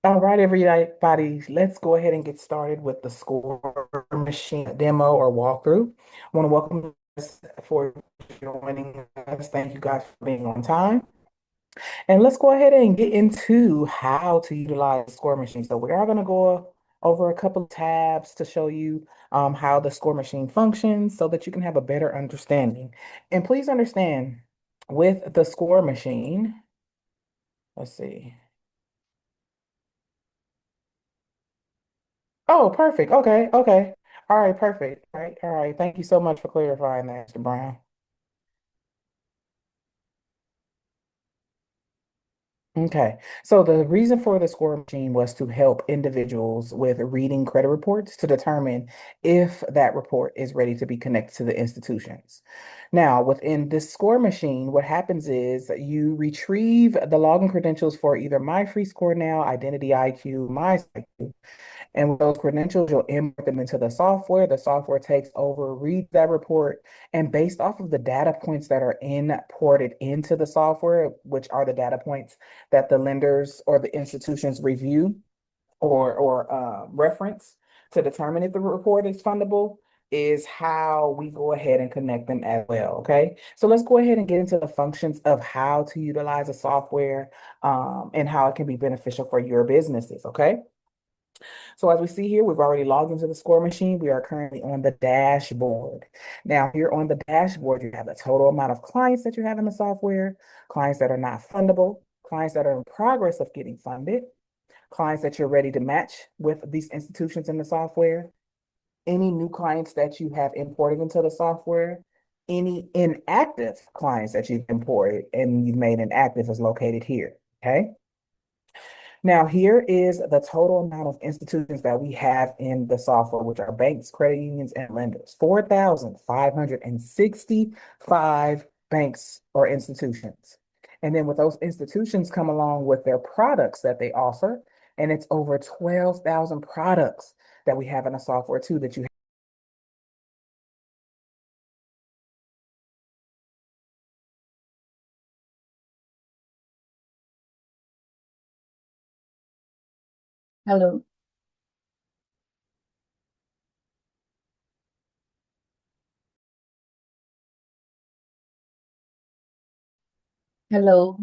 All right, everybody, let's go ahead and get started with the score machine demo or walkthrough. I want to welcome you guys for joining us. Thank you guys for being on time. And let's go ahead and get into how to utilize the score machine. So we are going to go over a couple of tabs to show you how the score machine functions so that you can have a better understanding. And please understand, with the score machine, let's see. Oh, perfect. Okay, okay. All right, perfect. All right, all right. Thank you so much for clarifying that, Mr. Brown. Okay, so the reason for the score machine was to help individuals with reading credit reports to determine if that report is ready to be connected to the institutions. Now, within this score machine, what happens is that you retrieve the login credentials for either My Free Score Now, Identity IQ, My And with those credentials, you'll import them into the software. The software takes over, reads that report, and based off of the data points that are imported into the software, which are the data points that the lenders or the institutions review or reference to determine if the report is fundable, is how we go ahead and connect them as well. Okay, so let's go ahead and get into the functions of how to utilize a software and how it can be beneficial for your businesses. Okay. So as we see here, we've already logged into the score machine. We are currently on the dashboard. Now, here on the dashboard, you have the total amount of clients that you have in the software, clients that are not fundable, clients that are in progress of getting funded, clients that you're ready to match with these institutions in the software, any new clients that you have imported into the software, any inactive clients that you've imported and you've made inactive is located here. Okay. Now, here is the total amount of institutions that we have in the software, which are banks, credit unions, and lenders. 4,565 banks or institutions. And then with those institutions come along with their products that they offer, and it's over 12,000 products that we have in the software too that you. Hello, hello.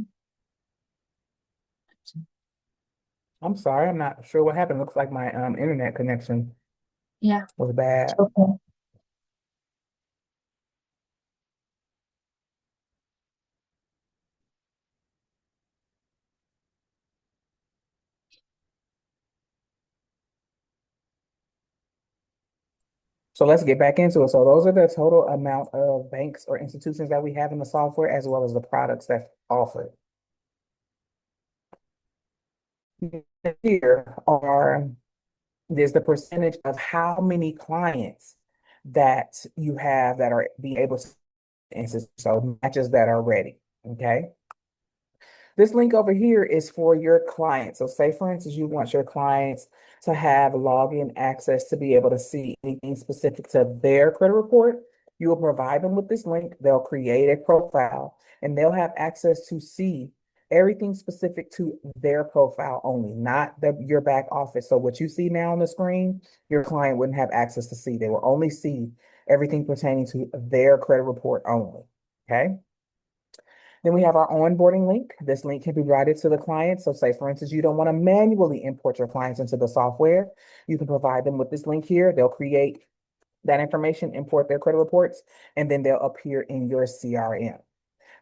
I'm sorry, I'm not sure what happened. Looks like my internet connection Yeah, was bad. okay. So let's get back into it. So those are the total amount of banks or institutions that we have in the software, as well as the products that's offered. Here are there's the percentage of how many clients that you have that are being able to insist, so matches that are ready. Okay. This link over here is for your clients. So say, for instance, you want your clients to have login access to be able to see anything specific to their credit report. You will provide them with this link. They'll create a profile and they'll have access to see everything specific to their profile only, not your back office. So what you see now on the screen, your client wouldn't have access to see. They will only see everything pertaining to their credit report only. Okay. Then we have our onboarding link. This link can be provided to the client. So say, for instance, you don't want to manually import your clients into the software. You can provide them with this link here. They'll create that information, import their credit reports, and then they'll appear in your CRM.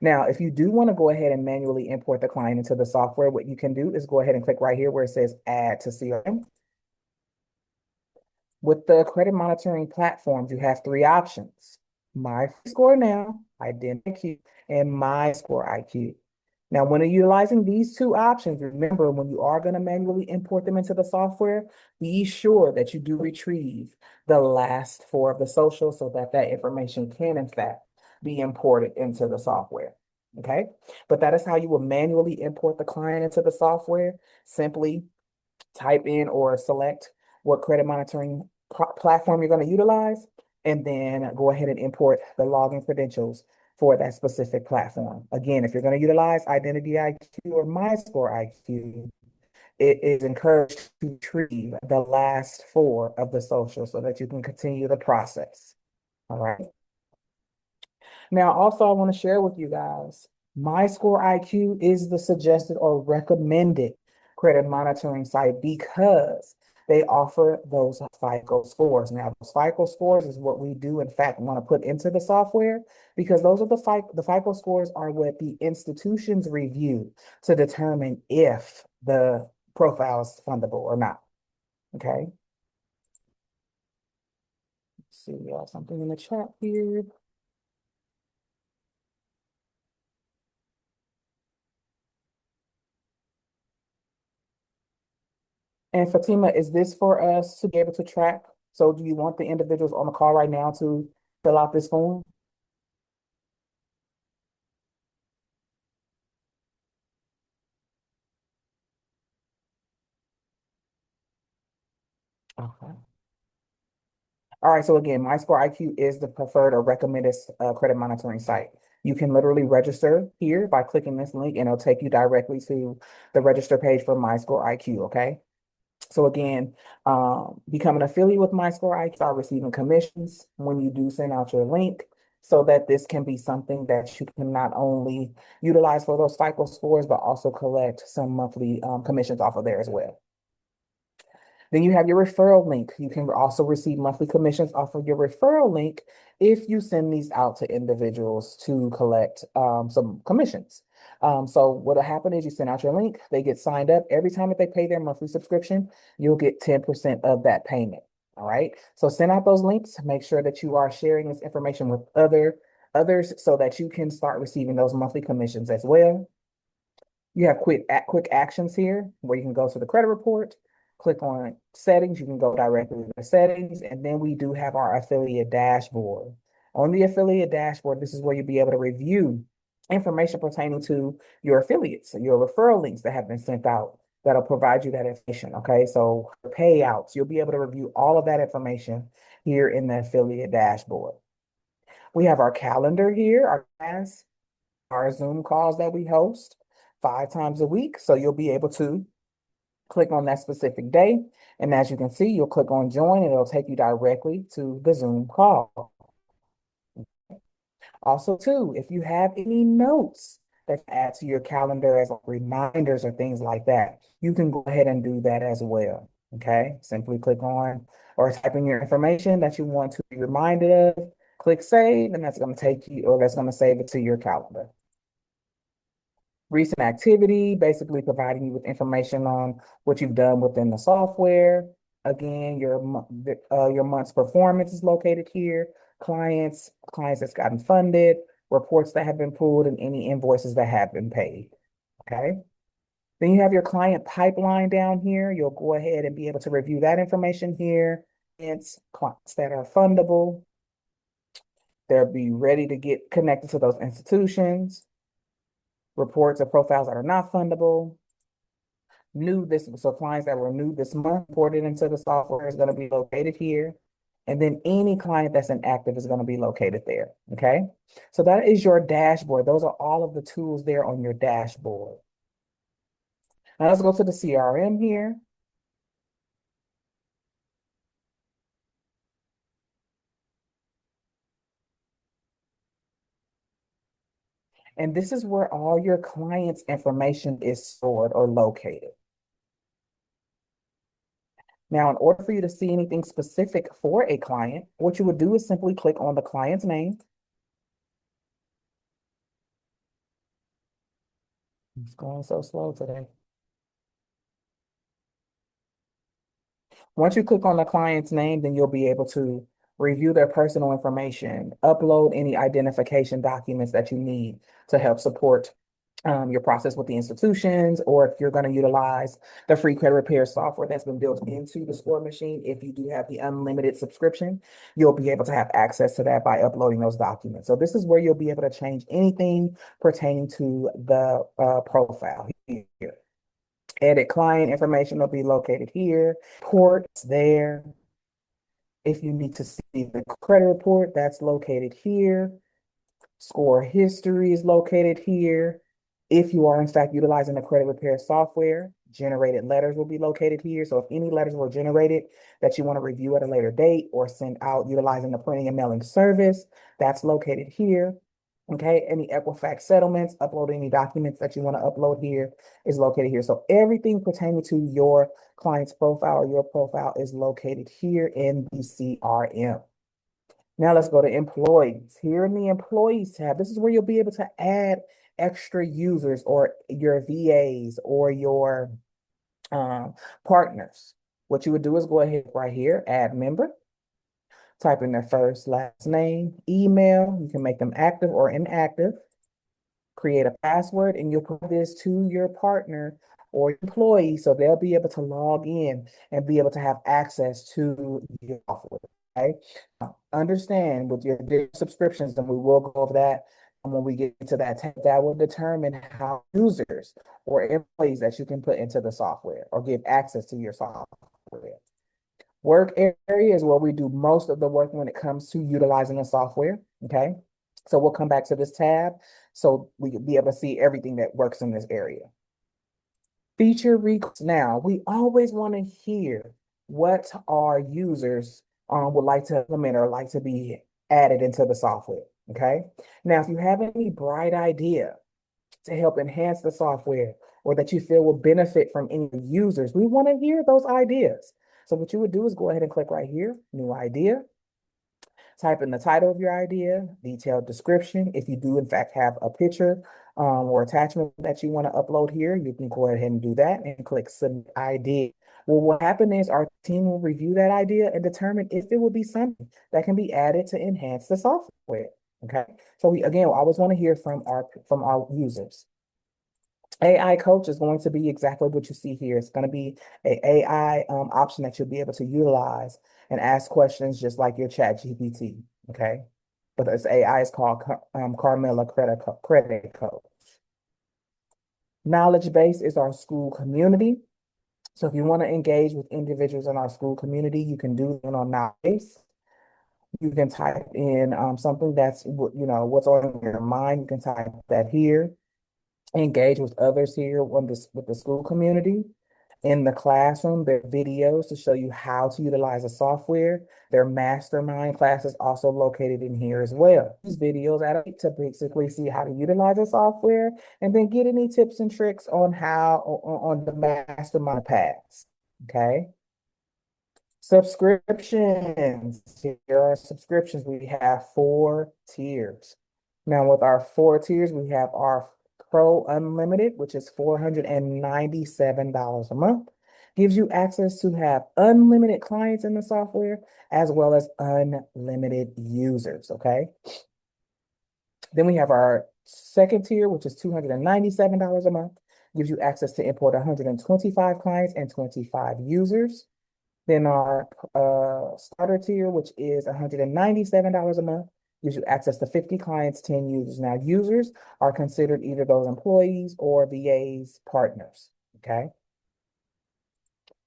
Now, if you do want to go ahead and manually import the client into the software, what you can do is go ahead and click right here where it says add to CRM. With the credit monitoring platforms, you have three options: My Score Now, Identity IQ, and My Score IQ. Now, when utilizing these two options, remember when you are going to manually import them into the software, be sure that you do retrieve the last four of the social so that that information can, in fact, be imported into the software. Okay, but that is how you will manually import the client into the software. Simply type in or select what credit monitoring platform you're going to utilize, and then go ahead and import the login credentials for that specific platform. Again, if you're going to utilize Identity IQ or MyScore IQ, it is encouraged to retrieve the last four of the social so that you can continue the process. All right. Now, also, I want to share with you guys, MyScore IQ is the suggested or recommended credit monitoring site because they offer those FICO scores. Now, those FICO scores is what we do, in fact, want to put into the software because those are the FICO scores are what the institutions review to determine if the profile is fundable or not. Okay. Let's see, we have something in the chat here. And Fatima, is this for us to be able to track? So do you want the individuals on the call right now to fill out this form? Okay. All right, so again, MyScore IQ is the preferred or recommended credit monitoring site. You can literally register here by clicking this link and it'll take you directly to the register page for MyScore IQ, okay? So again, become an affiliate with MyScore IQ, start receiving commissions when you do send out your link so that this can be something that you can not only utilize for those FICO scores, but also collect some monthly commissions off of there as well. Then you have your referral link. You can also receive monthly commissions off of your referral link if you send these out to individuals to collect some commissions. So what'll happen is you send out your link, they get signed up. Every time that they pay their monthly subscription, you'll get 10% of that payment. All right. So send out those links. Make sure that you are sharing this information with others so that you can start receiving those monthly commissions as well. You have quick actions here where you can go to the credit report, click on settings. You can go directly to the settings, and then we do have our affiliate dashboard. On the affiliate dashboard, this is where you'll be able to review information pertaining to your affiliates, your referral links that have been sent out that'll provide you that information. Okay, so payouts, you'll be able to review all of that information here in the affiliate dashboard. We have our calendar here, our class, our Zoom calls that we host 5 times a week. So you'll be able to click on that specific day. And as you can see, you'll click on join and it'll take you directly to the Zoom call. Also, too, if you have any notes that add to your calendar as reminders or things like that, you can go ahead and do that as well. Okay, simply click on or type in your information that you want to be reminded of, click save, and that's going to take you or that's going to save it to your calendar. Recent activity, basically providing you with information on what you've done within the software. Again, your month's performance is located here. Clients that's gotten funded, reports that have been pulled, and any invoices that have been paid. Okay. Then you have your client pipeline down here. You'll go ahead and be able to review that information here. It's clients that are fundable. They'll be ready to get connected to those institutions. Reports or profiles that are not fundable. So clients that were new this month reported into the software is going to be located here. And then any client that's inactive is going to be located there. Okay. So that is your dashboard. Those are all of the tools there on your dashboard. Now let's go to the CRM here. And this is where all your clients' information is stored or located. Now, in order for you to see anything specific for a client, what you would do is simply click on the client's name. It's going so slow today. Once you click on the client's name, then you'll be able to review their personal information, upload any identification documents that you need to help support your process with the institutions, or if you're going to utilize the free credit repair software that's been built into the score machine, if you do have the unlimited subscription, you'll be able to have access to that by uploading those documents. So this is where you'll be able to change anything pertaining to the profile here. Edit client information will be located here. Ports there. If you need to see the credit report, that's located here. Score history is located here. If you are in fact utilizing the credit repair software, Generated letters will be located here. So if any letters were generated that you want to review at a later date or send out utilizing the printing and mailing service, that's located here. Okay, any Equifax settlements, upload any documents that you want to upload here is located here. So everything pertaining to your client's profile or your profile is located here in the CRM. Now let's go to employees. Here in the employees tab, this is where you'll be able to add extra users or your VAs or your partners. What you would do is go ahead right here, add member, type in their first, last name, email. You can make them active or inactive, create a password, and you'll put this to your partner or employee so they'll be able to log in and be able to have access to your software. Okay. Now, understand with your digital subscriptions, and we will go over that when we get to that tab, that will determine how users or employees that you can put into the software or give access to your software. Work area is where we do most of the work when it comes to utilizing the software. Okay. So we'll come back to this tab so we can be able to see everything that works in this area. Feature requests. Now, we always want to hear what our users would like to implement or like to be added into the software. Okay. Now, if you have any bright idea to help enhance the software or that you feel will benefit from any users, we want to hear those ideas. So what you would do is go ahead and click right here, new idea. Type in the title of your idea, detailed description. If you do, in fact, have a picture or attachment that you want to upload here, you can go ahead and do that and click submit idea. Well, what happened is our team will review that idea and determine if it will be something that can be added to enhance the software. Okay. So we again always want to hear from our users. AI coach is going to be exactly what you see here. It's going to be a AI option that you'll be able to utilize and ask questions just like your chat GPT. Okay. But this AI is called Carmela Credit Coach. Knowledge base is our school community. So if you want to engage with individuals in our school community, you can do it on Knowledge Base. You can type in something that's what's on your mind. You can type that here. Engage with others here on this with the school community. In the classroom, there are videos to show you how to utilize the software. Their mastermind classes also located in here as well. These videos add up to basically see how to utilize the software and then get any tips and tricks on how on the mastermind paths. Okay. Subscriptions. Here are subscriptions. We have 4 tiers. Now, with our 4 tiers, we have our Pro Unlimited, which is $497 a month. Gives you access to have unlimited clients in the software as well as unlimited users. Okay. Then we have our second tier, which is $297 a month. Gives you access to import 125 clients and 25 users. Then our starter tier, which is $197 a month, gives you access to 50 clients, 10 users. Now, users are considered either those employees or VAs partners. Okay.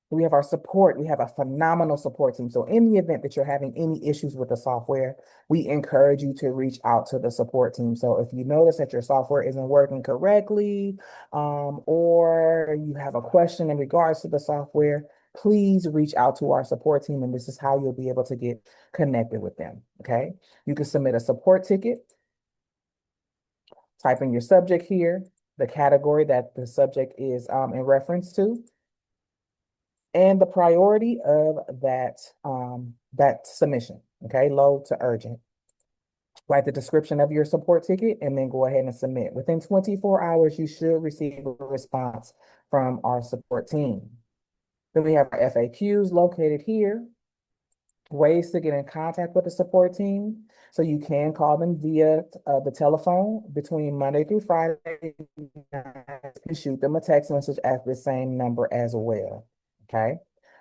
We have our support. We have a phenomenal support team. So in the event that you're having any issues with the software, we encourage you to reach out to the support team. So if you notice that your software isn't working correctly, or you have a question in regards to the software, please reach out to our support team. And this is how you'll be able to get connected with them. Okay. You can submit a support ticket, type in your subject here, the category that the subject is in reference to, and the priority of that submission. Okay, low to urgent. Write the description of your support ticket and then go ahead and submit. Within 24 hours, you should receive a response from our support team. Then we have our FAQs located here. Ways to get in contact with the support team. So you can call them via the telephone between Monday through Friday and shoot them a text message at the same number as well. Okay.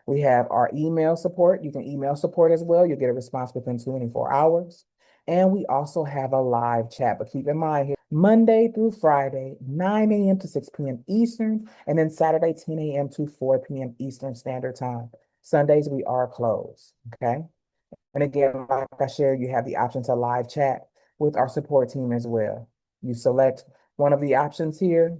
We have our email support. You can email support as well. You'll get a response within 24 hours. And we also have a live chat. But keep in mind here, Monday through Friday, 9 a.m. to 6 p.m. Eastern, and then Saturday, 10 a.m. to 4 p.m. Eastern Standard Time. Sundays, we are closed. Okay. And again, like I shared, you have the option to live chat with our support team as well. You select one of the options here.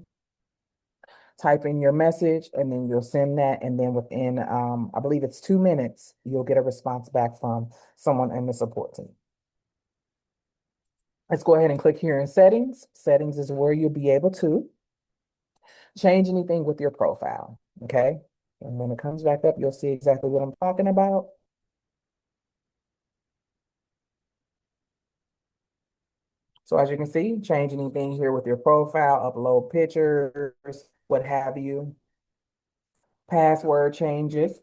type in your message, and then you'll send that. And then within, I believe it's 2 minutes, you'll get a response back from someone in the support team. Let's go ahead and click here in settings. Settings is where you'll be able to change anything with your profile. Okay. And when it comes back up, you'll see exactly what I'm talking about. So as you can see, change anything here with your profile, upload pictures, what have you, password changes,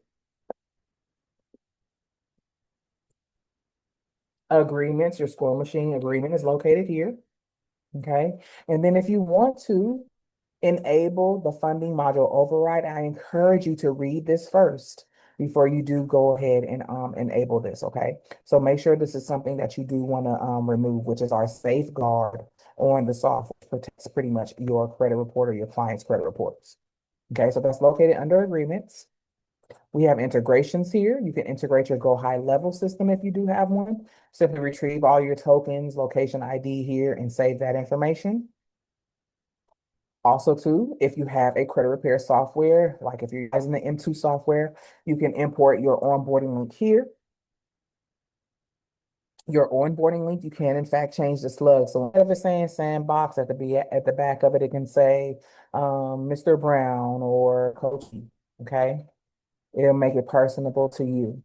agreements, your score machine agreement is located here. Okay. And then if you want to enable the funding module override, I encourage you to read this first before you do go ahead and enable this. Okay. So make sure this is something that you do want to remove, which is our safeguard on the software, which protects pretty much your credit report or your client's credit reports. Okay, so that's located under agreements. We have integrations here. You can integrate your Go High Level system if you do have one. Simply retrieve all your tokens, location ID here, and save that information. Also, too, if you have a credit repair software, like if you're using the M2 software, you can import your onboarding link here. Your onboarding link, you can in fact change the slug. So instead of it saying sandbox at the back of it, it can say Mr. Brown or Coach E, okay? It'll make it personable to you.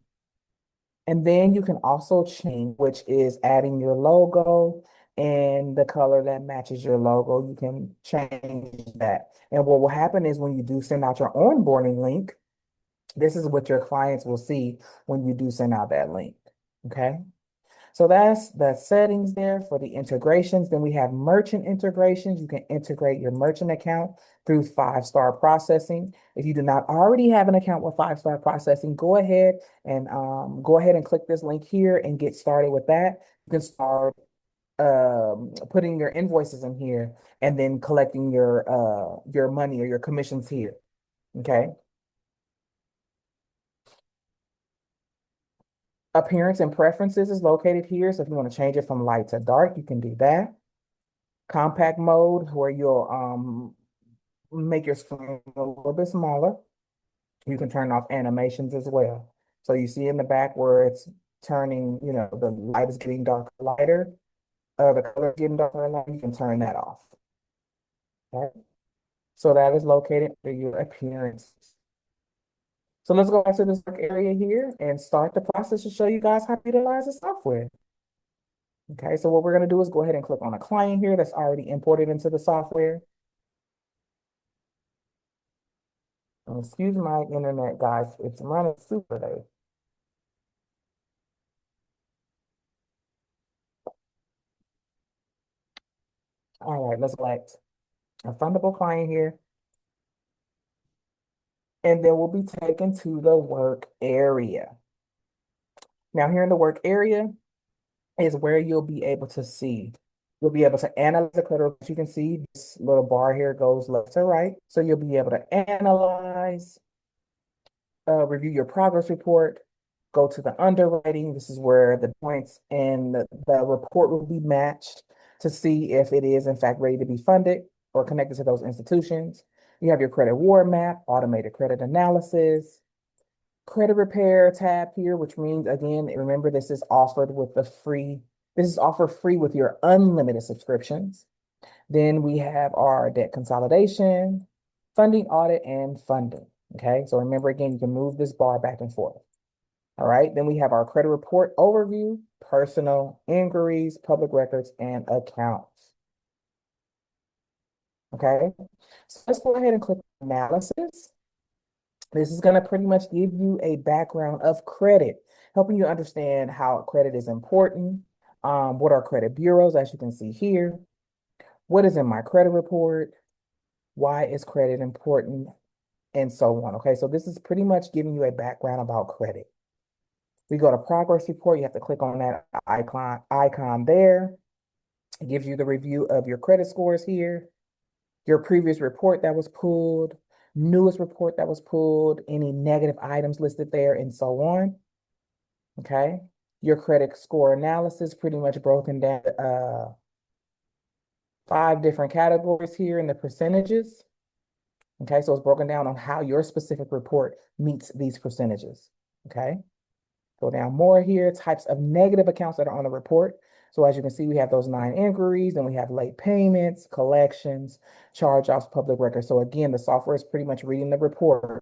And then you can also change, which is adding your logo and the color that matches your logo. You can change that. And what will happen is when you do send out your onboarding link, this is what your clients will see when you do send out that link. Okay. So that's the settings there for the integrations. Then we have merchant integrations. You can integrate your merchant account through 5-Star Processing. If you do not already have an account with 5-Star Processing, go ahead and click this link here and get started with that. You can start putting your invoices in here and then collecting your money or your commissions here. Okay. Appearance and preferences is located here. So if you want to change it from light to dark, you can do that. Compact mode, where you'll make your screen a little bit smaller. You can turn off animations as well. So you see in the back where it's turning, the light is getting darker, lighter, the color is getting darker and lighter, you can turn that off. Okay. So that is located under your appearance. So let's go back to this work area here and start the process to show you guys how to utilize the software. Okay, so what we're going to do is go ahead and click on a client here that's already imported into the software. Excuse my internet, guys. It's running super late. All right, let's select a fundable client here. And then we'll be taken to the work area. Now, here in the work area is where you'll be able to see. You'll be able to analyze the credit report. You can see this little bar here goes left to right. So you'll be able to analyze, review your progress report, go to the underwriting. This is where the points and the report will be matched to see if it is in fact ready to be funded or connected to those institutions. You have your credit war map, automated credit analysis, credit repair tab here, which means again, remember this is offered free with your unlimited subscriptions. Then we have our debt consolidation, funding audit, and funding. Okay, so remember again, you can move this bar back and forth. All right, then we have our credit report overview, personal inquiries, public records, and accounts. Okay, so let's go ahead and click analysis. This is going to pretty much give you a background of credit, helping you understand how credit is important, what are credit bureaus, as you can see here, what is in my credit report, why is credit important, and so on. Okay, so this is pretty much giving you a background about credit. We go to progress report. You have to click on that icon there. It gives you the review of your credit scores here, your previous report that was pulled, newest report that was pulled, any negative items listed there, and so on. Okay. Your credit score analysis pretty much broken down 5 different categories here in the percentages. Okay, so it's broken down on how your specific report meets these percentages. Okay, go down more here, types of negative accounts that are on the report. So as you can see, we have those 9 inquiries, then we have late payments, collections, charge-offs, public records. So again, the software is pretty much reading the report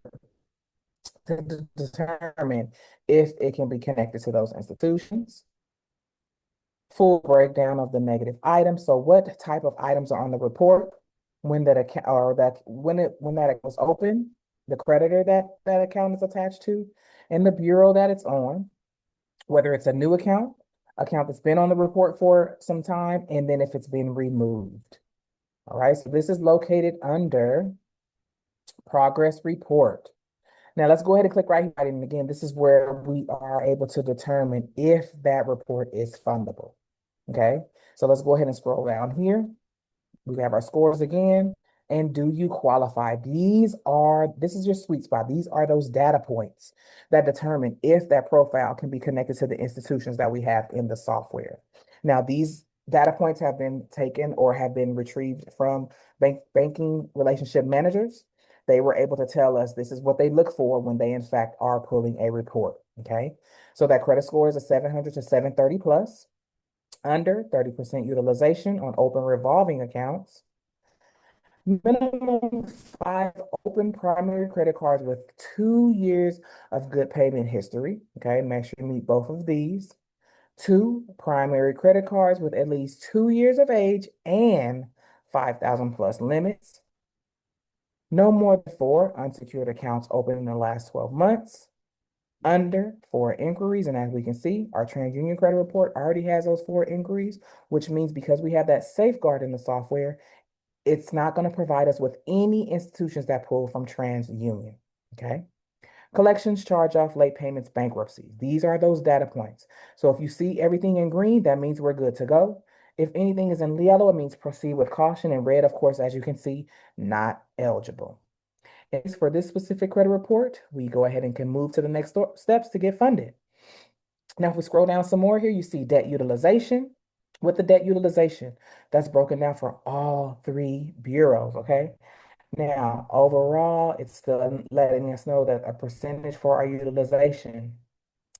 to determine if it can be connected to those institutions. Full breakdown of the negative items. So what type of items are on the report when that account or that when that was open, the creditor that account is attached to, and the bureau that it's on, whether it's a new account that's been on the report for some time, and then if it's been removed. All right, so this is located under progress report. Now let's go ahead and click right here. And again, this is where we are able to determine if that report is fundable. Okay, so let's go ahead and scroll down here. We have our scores again. And do you qualify? This is your sweet spot. These are those data points that determine if that profile can be connected to the institutions that we have in the software. Now, these data points have been taken or have been retrieved from banking relationship managers. They were able to tell us this is what they look for when they, in fact, are pulling a report. Okay. So that credit score is a 700 to 730 plus, under 30% utilization on open revolving accounts, minimum 5 open primary credit cards with 2 years of good payment history. Okay, make sure you meet both of these. 2 primary credit cards with at least 2 years of age and 5,000 plus limits. No more than 4 unsecured accounts open in the last 12 months. Under 4 inquiries, and as we can see, our TransUnion credit report already has those 4 inquiries, which means because we have that safeguard in the software, it's not going to provide us with any institutions that pull from TransUnion. Okay. Collections, charge off, late payments, bankruptcy. These are those data points. So if you see everything in green, that means we're good to go. If anything is in yellow, it means proceed with caution. And red, of course, as you can see, not eligible. And for this specific credit report, we go ahead and can move to the next steps to get funded. Now, if we scroll down some more here, you see debt utilization. With the debt utilization, that's broken down for all 3 bureaus, okay? Now, overall, it's still letting us know that a percentage for our utilization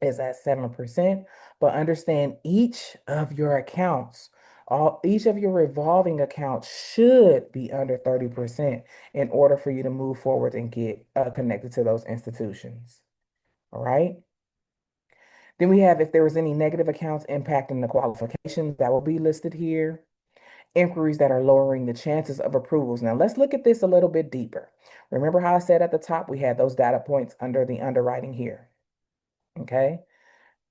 is at 7%, but understand each of your accounts, each of your revolving accounts should be under 30% in order for you to move forward and get connected to those institutions. All right. Then we have if there was any negative accounts impacting the qualifications, that will be listed here. Inquiries that are lowering the chances of approvals. Now let's look at this a little bit deeper. Remember how I said at the top, we had those data points under the underwriting here. Okay.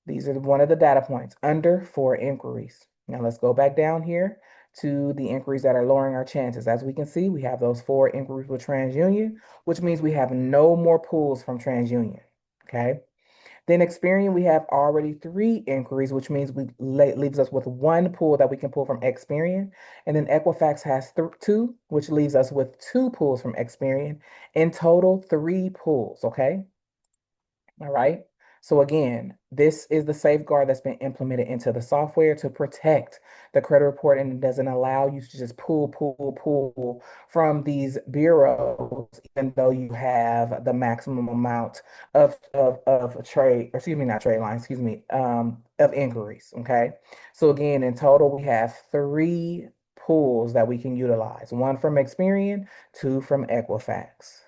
These are one of the data points under 4 inquiries. Now let's go back down here to the inquiries that are lowering our chances. As we can see, we have those 4 inquiries with TransUnion, which means we have no more pulls from TransUnion. Okay. Then Experian, we have already 3 inquiries, which means we leaves us with 1 pull that we can pull from Experian. And then Equifax has 2, which leaves us with 2 pulls from Experian. In total, 3 pulls, okay? All right. So again, this is the safeguard that's been implemented into the software to protect the credit report, and it doesn't allow you to just pull from these bureaus, even though you have the maximum amount of trade, or excuse me, not trade lines, excuse me, of inquiries. Okay. So again, in total, we have 3 pools that we can utilize: 1 from Experian, 2 from Equifax.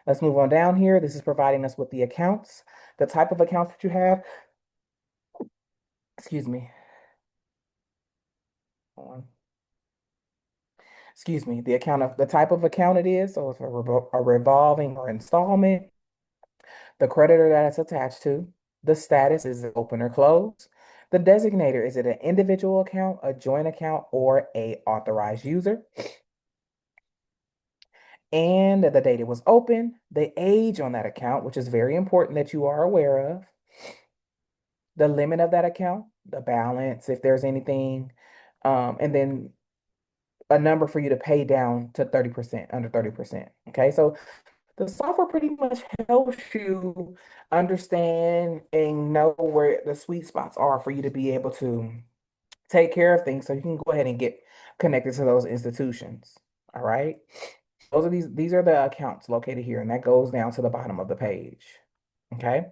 Let's move on down here. This is providing us with the accounts, the type of accounts that you have. Excuse me. Hold on. Excuse me. The type of account it is. So it's a revolving or installment, the creditor that it's attached to, the status is it open or closed, the designator, is it an individual account, a joint account, or a authorized user, and the date it was open, the age on that account, which is very important that you are aware of, the limit of that account, the balance, if there's anything, and then a number for you to pay down to 30%, under 30%. Okay, so the software pretty much helps you understand and know where the sweet spots are for you to be able to take care of things so you can go ahead and get connected to those institutions. All right. These are the accounts located here, and that goes down to the bottom of the page. Okay.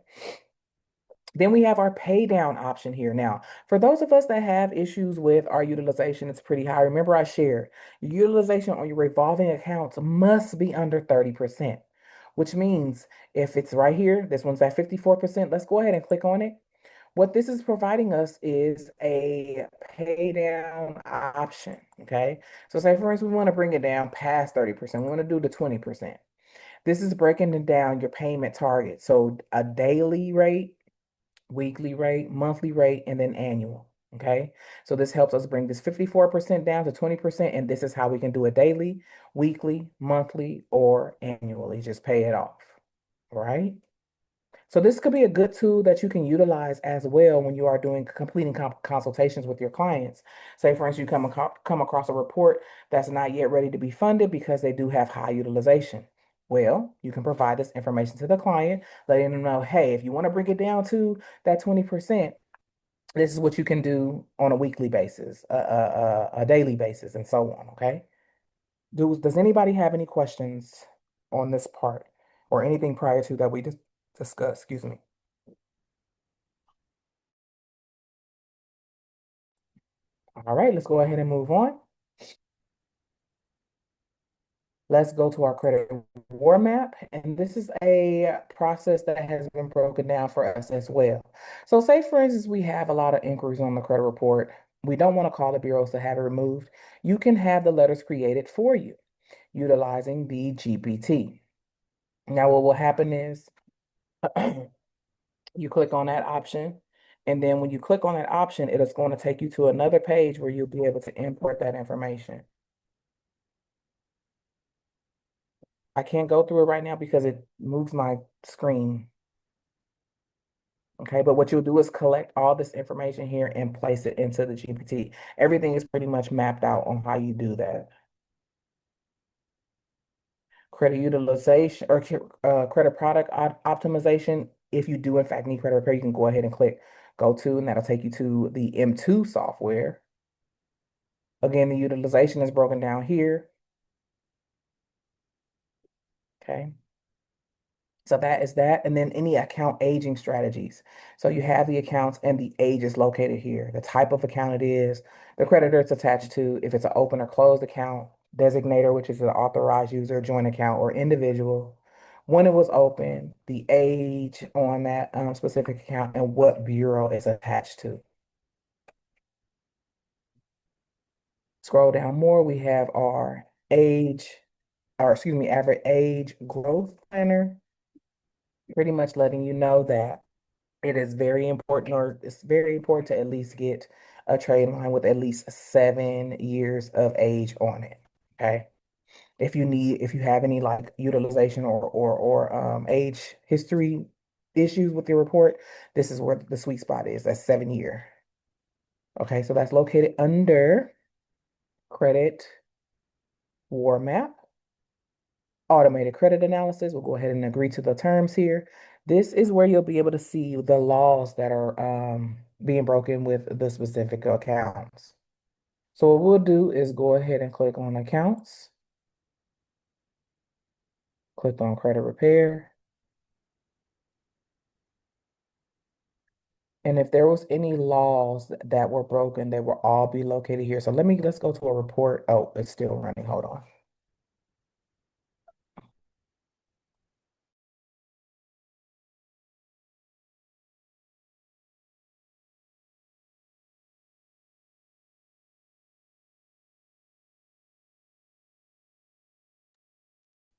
Then we have our pay down option here. Now, for those of us that have issues with our utilization, it's pretty high. Remember, I shared your utilization on your revolving accounts must be under 30%, which means if it's right here, this one's at 54%, let's go ahead and click on it. What this is providing us is a pay down option. Okay. So say for instance, we want to bring it down past 30%. We want to do the 20%. This is breaking it down your payment target. So a daily rate, weekly rate, monthly rate, and then annual. Okay. So this helps us bring this 54% down to 20%. And this is how we can do it daily, weekly, monthly, or annually. Just pay it off. Right. So this could be a good tool that you can utilize as well when you are doing completing consultations with your clients. Say, for instance, you come across a report that's not yet ready to be funded because they do have high utilization. Well, you can provide this information to the client, letting them know, hey, if you want to bring it down to that 20%, this is what you can do on a weekly basis, a daily basis, and so on. Okay. Does anybody have any questions on this part or anything prior to that we just discussed? Excuse me. All right, let's go ahead and move on. Let's go to our credit war map. And this is a process that has been broken down for us as well. So say, for instance, we have a lot of inquiries on the credit report. We don't want to call the bureaus to have it removed. You can have the letters created for you utilizing the GPT. Now, what will happen is you click on that option. And then when you click on that option, it is going to take you to another page where you'll be able to import that information. I can't go through it right now because it moves my screen. Okay, but what you'll do is collect all this information here and place it into the GPT. Everything is pretty much mapped out on how you do that. Credit utilization or credit product optimization. If you do in fact need credit repair, you can go ahead and click go to, and that'll take you to the M2 software. Again, the utilization is broken down here. Okay. So that is that. And then any account aging strategies. So you have the accounts and the age is located here. The type of account it is, the creditor it's attached to, if it's an open or closed account, designator, which is an authorized user, joint account, or individual, when it was open, the age on that specific account, and what bureau it's attached to. Scroll down more, we have our age, or excuse me, average age growth planner, pretty much letting you know that it is very important, or it's very important to at least get a trade line with at least 7 years of age on it. Okay. If you have any like utilization or age history issues with your report, this is where the sweet spot is. That's 7 year. Okay, so that's located under credit war map. Automated credit analysis. We'll go ahead and agree to the terms here. This is where you'll be able to see the laws that are being broken with the specific accounts. So what we'll do is go ahead and click on accounts, click on credit repair. And if there was any laws that were broken, they will all be located here. So let's go to a report. Oh, it's still running. Hold on.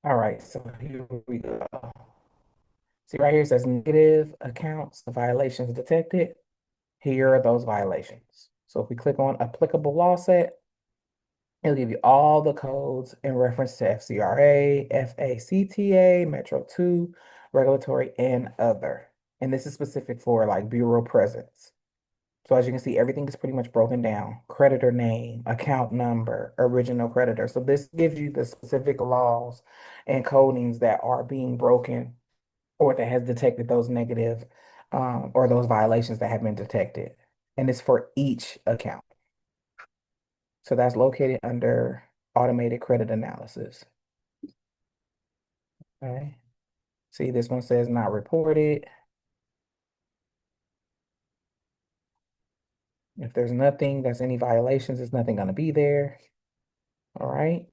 All right, so here we go. See right here it says negative accounts, the violations detected. Here are those violations. So if we click on applicable law set, it'll give you all the codes in reference to FCRA, FACTA, Metro 2, regulatory, and other. And this is specific for like bureau presence. So as you can see, everything is pretty much broken down. Creditor name, account number, original creditor. So this gives you the specific laws and codings that are being broken or that has detected those negative or those violations that have been detected. And it's for each account. So that's located under automated credit analysis. Okay. See, this one says not reported. If there's nothing, that's any violations, there's nothing gonna be there. All right.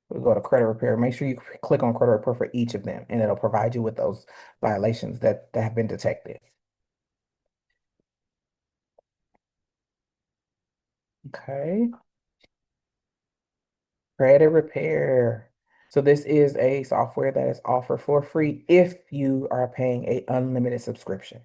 We'll go to credit repair. Make sure you click on credit repair for each of them, and it'll provide you with those violations that have been detected. Okay. Credit repair. So this is a software that is offered for free if you are paying a unlimited subscription.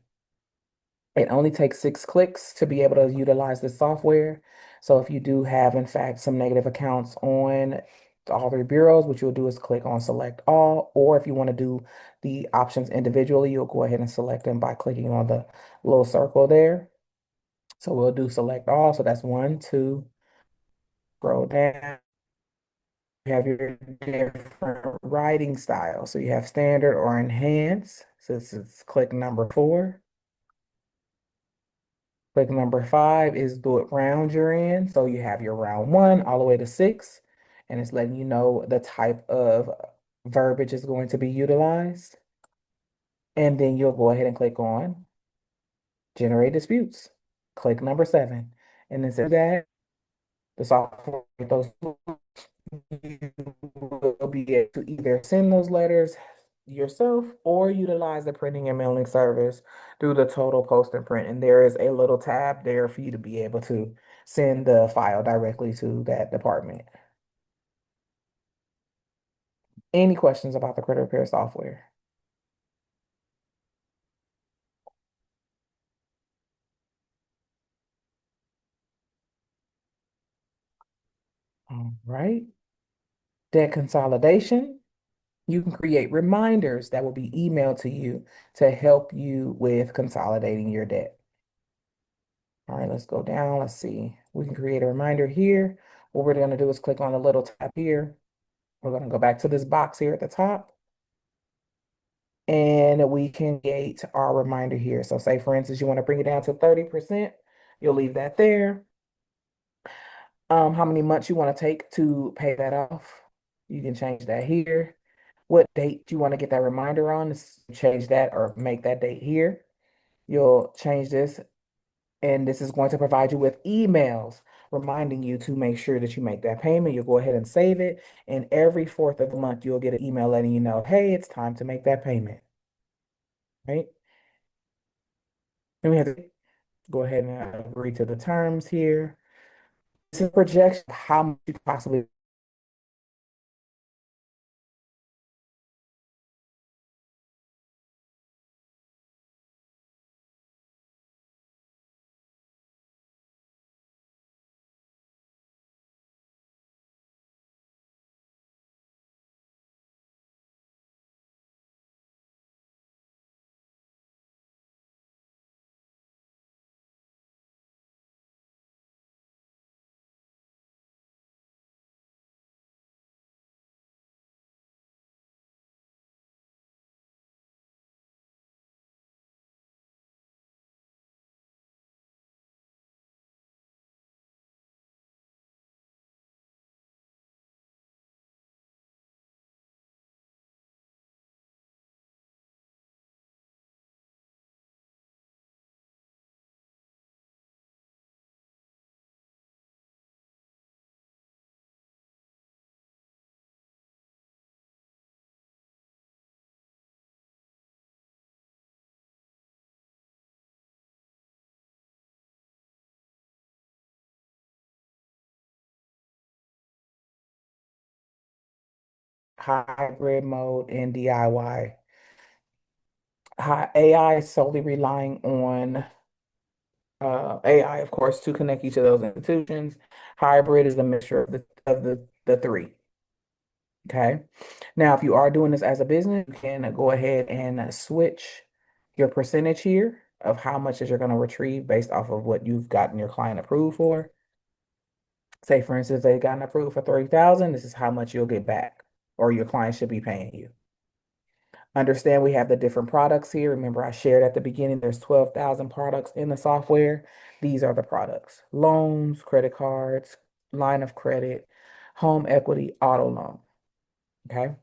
It only takes 6 clicks to be able to utilize this software. So if you do have, in fact, some negative accounts on all three bureaus, what you'll do is click on select all, or if you want to do the options individually, you'll go ahead and select them by clicking on the little circle there. So we'll do select all. So that's one, two, scroll down. You have your different writing styles. So you have standard or enhanced. So this is click number 4. Click number 5 is do it round you're in. So you have your round 1 all the way to 6, and it's letting you know the type of verbiage is going to be utilized. And then you'll go ahead and click on generate disputes. Click number 7. And then say that the software those you will be able to either send those letters yourself or utilize the printing and mailing service through the total post and print. And there is a little tab there for you to be able to send the file directly to that department. Any questions about the credit repair software? All right. Debt consolidation. You can create reminders that will be emailed to you to help you with consolidating your debt. All right, let's go down. Let's see. We can create a reminder here. What we're going to do is click on the little tab here. We're going to go back to this box here at the top, and we can create our reminder here. So say, for instance, you want to bring it down to 30%. You'll leave that there. How many months you want to take to pay that off? You can change that here. What date you want to get that reminder on? Change that or make that date here. You'll change this, and this is going to provide you with emails reminding you to make sure that you make that payment. You'll go ahead and save it. And every 4th of the month, you'll get an email letting you know, hey, it's time to make that payment, right? And we have to go ahead and agree to the terms here. This is a projection of how much you possibly hybrid mode and DIY. AI is solely relying on AI, of course, to connect each of those institutions. Hybrid is a mixture of the three. Okay. Now, if you are doing this as a business, you can go ahead and switch your percentage here of how much that you're going to retrieve based off of what you've gotten your client approved for. Say, for instance, they gotten approved for 30,000. This is how much you'll get back, or your client should be paying you. Understand we have the different products here. Remember, I shared at the beginning, there's 12,000 products in the software. These are the products: loans, credit cards, line of credit, home equity, auto loan. Okay.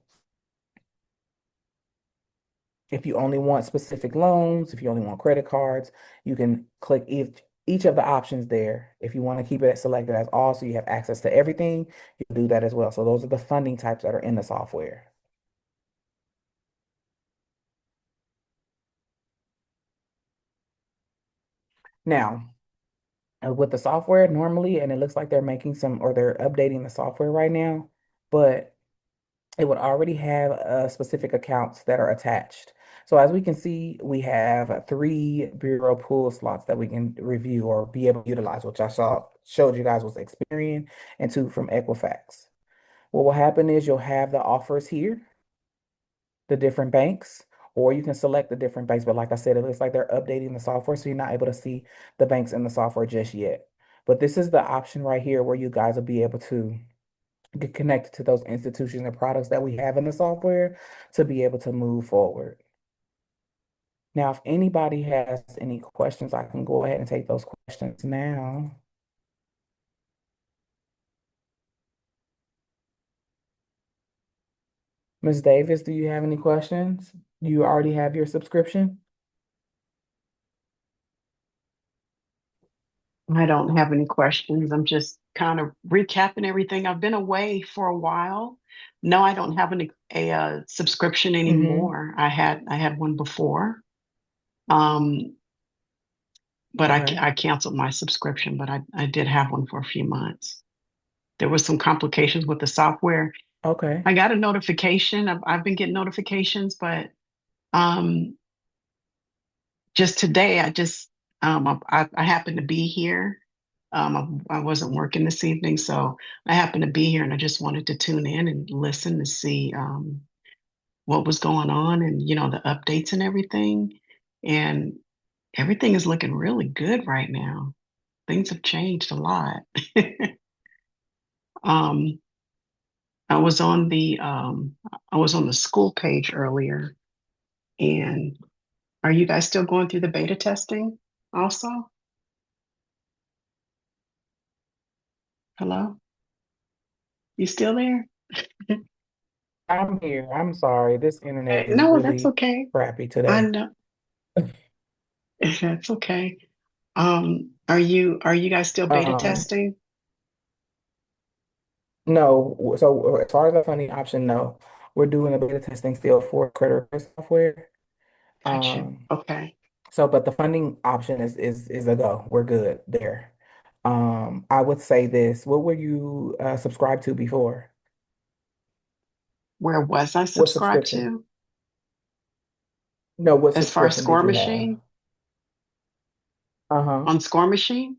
If you only want specific loans, if you only want credit cards, you can click each of the options there. If you want to keep it selected as all, so you have access to everything, you can do that as well. So those are the funding types that are in the software. Now, with the software normally, and it looks like they're making some or they're updating the software right now, but it would already have specific accounts that are attached. So as we can see, we have three bureau pool slots that we can review or be able to utilize, which I showed you guys was Experian and two from Equifax. What will happen is you'll have the offers here, the different banks, or you can select the different banks. But like I said, it looks like they're updating the software, so you're not able to see the banks in the software just yet. But this is the option right here where you guys will be able to get connected to those institutions and products that we have in the software to be able to move forward. Now, if anybody has any questions, I can go ahead and take those questions now. Ms. Davis, do you have any questions? You already have your subscription? I don't have any questions. I'm just kind of recapping everything. I've been away for a while. No, I don't have a subscription Mm-hmm. anymore. I had one before, um, but Okay. I canceled my subscription. But I did have one for a few months. There was some complications with the software. Okay. I got a notification. I've been getting notifications, but um, just today, I happened to be here. I wasn't working this evening, so I happened to be here, and I just wanted to tune in and listen to see what was going on, and the updates and everything. And everything is looking really good right now. Things have changed a lot. um, I was on the school page earlier, and are you guys still going through the beta testing also? Hello? You still there? I'm here. I'm sorry. This internet is No, that's really okay. crappy I today. know that's okay. Are you guys still beta Um, testing? no, so as far as the funding option, no. We're doing a beta testing still for credit risk software. Got you. Um, Okay. so but the funding option is a go. We're good there. I would say this. What were you subscribed to before? Where was I What subscribed subscription? to? No, what As far as subscription did Score you have? Machine? Uh-huh. On Score Machine?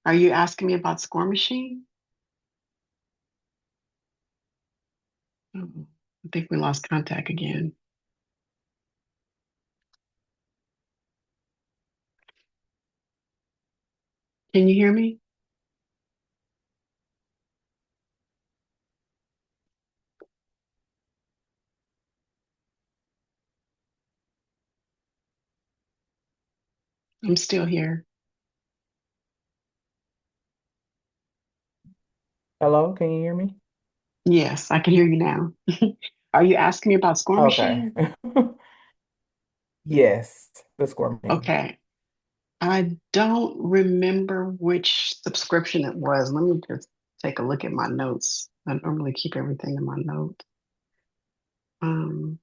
Are you asking me about Score Machine? Oh, I think we lost contact again. Can you hear me? I'm still here. Hello, can you hear me? Yes, I can hear you now. Are you asking me about Score Okay. Machine? Yes, the score machine. Okay. I don't remember which subscription it was. Let me just take a look at my notes. I normally keep everything in my notes. Um,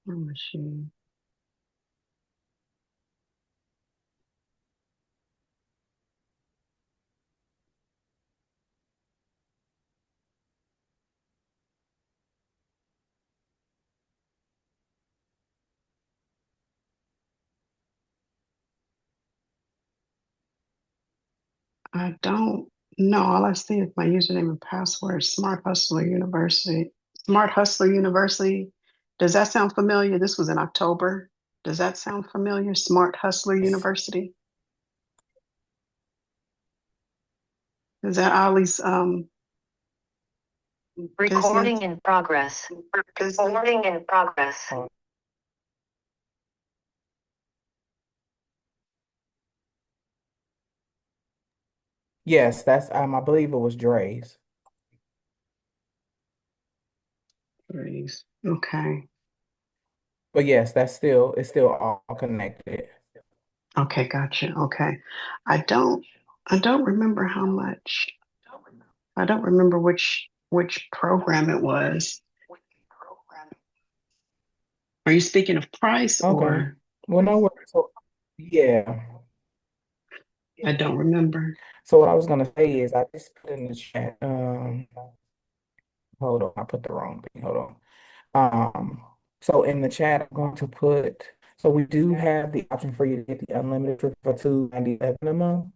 let me see. I don't know. All I see is my username and password. Smart Hustler University. Smart Hustler University. Does that sound familiar? This was in October. Does that sound familiar? Smart Hustler Yes. University. Is that Ollie's business? Recording in progress. Recording in progress. Oh, Yes, that's I believe it was Dre's. Please. Okay. But yes, it's still all connected. Okay, gotcha. Okay. I don't I don't remember how much. I don't remember which program it was. Are you speaking of price Okay. or Well, no worries. So, yeah. I don't remember. So what I was gonna say is I just put in the chat. Hold on, I put the wrong thing. Hold on. So in the chat, I'm going to put, so we do have the option for you to get the unlimited for $297 a month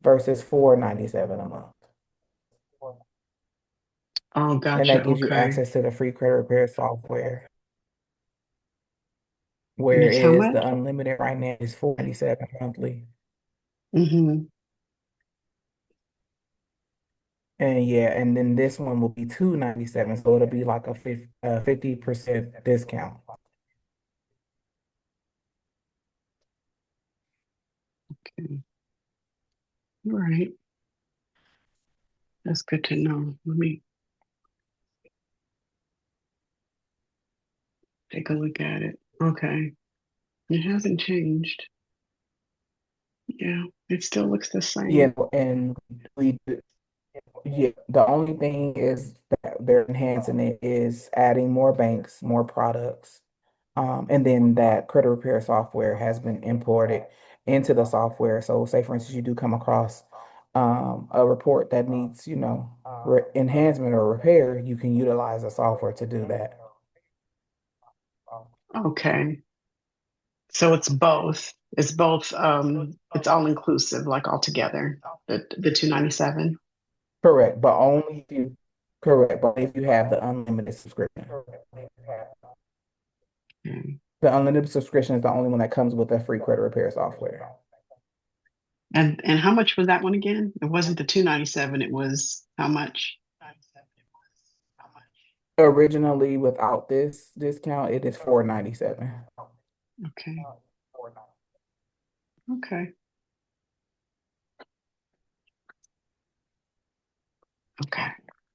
versus $497 a month. Oh, And gotcha. that gives you Okay. access to the free credit repair software. And it's how Whereas the much? unlimited right now is $497 monthly. Mm-hmm. And yeah, and then this one will be $297, so it'll be like a 50% discount. Okay. All right. That's good to know. Let me take a look at it. Okay. It hasn't changed. Yeah, it still looks the Yeah, same. and we yeah, the only thing is that they're enhancing it is adding more banks, more products. And then that credit repair software has been imported into the software. So say for instance, you do come across a report that needs, enhancement or repair, you can utilize the software to do that. Okay. So it's both. It's both it's all inclusive, like all together. The 297. Correct, but only if you correct, but if you have the unlimited subscription. Okay. The unlimited subscription is the only one that comes with a free credit repair software. And how much was that one again? It wasn't the 297, it was how much? Originally, without this discount, it is $497. Okay. Okay. Okay.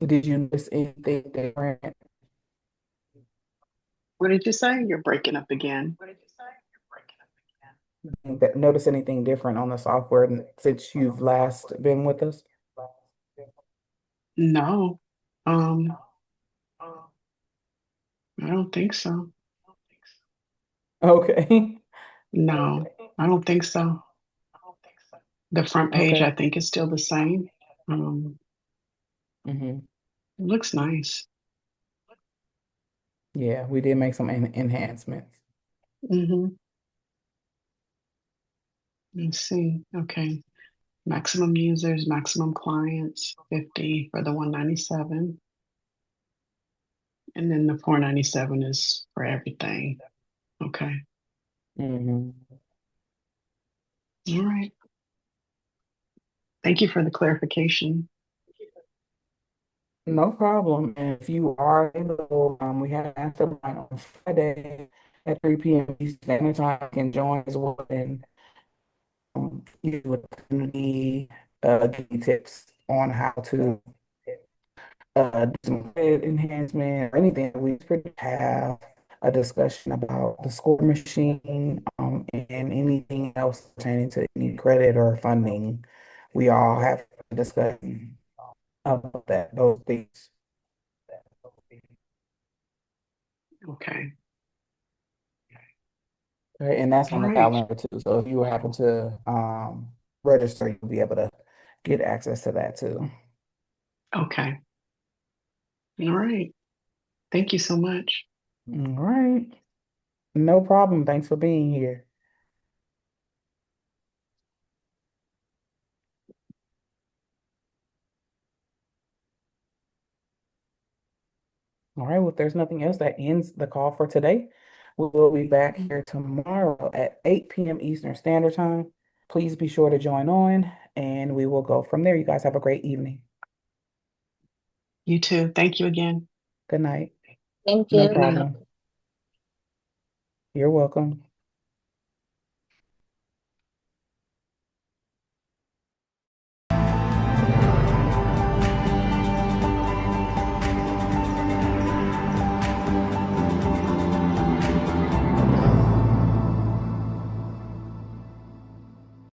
Did you notice anything different? What did you say? You're breaking up again. Notice anything different on the software since you've last been with us? No. Um, I don't think so. Okay. No, I don't think so. The front page, I Okay. think, is still the same. Hmm. It looks nice. Yeah, we did make some enhancements. Hmm. Let's see. Okay. Maximum users, maximum clients, 50 for the 197. And then the 497 is for everything. Okay. Hmm. All right. Thank you for the clarification. No problem. And if you are available, we have an mastermind on Friday at 3 p.m. Eastern Standard Time. You can join as well and use the community, give you tips on how to do some credit enhancement or anything. We pretty have a discussion about the score machine, and anything else pertaining to any credit or funding. We all have a discussion about those things. Okay. Right, and that's All on the right. calendar too. So if you happen to register, you'll be able to get access to that too. Okay. All right. Thank you so much. All right. No problem. Thanks for being here. All right. Well, if there's nothing else, that ends the call for today. We will be back here tomorrow at 8 p.m. Eastern Standard Time. Please be sure to join on and we will go from there. You guys have a great evening. You too. Thank you again. Good night. Thank No you. Good night. problem. You're welcome.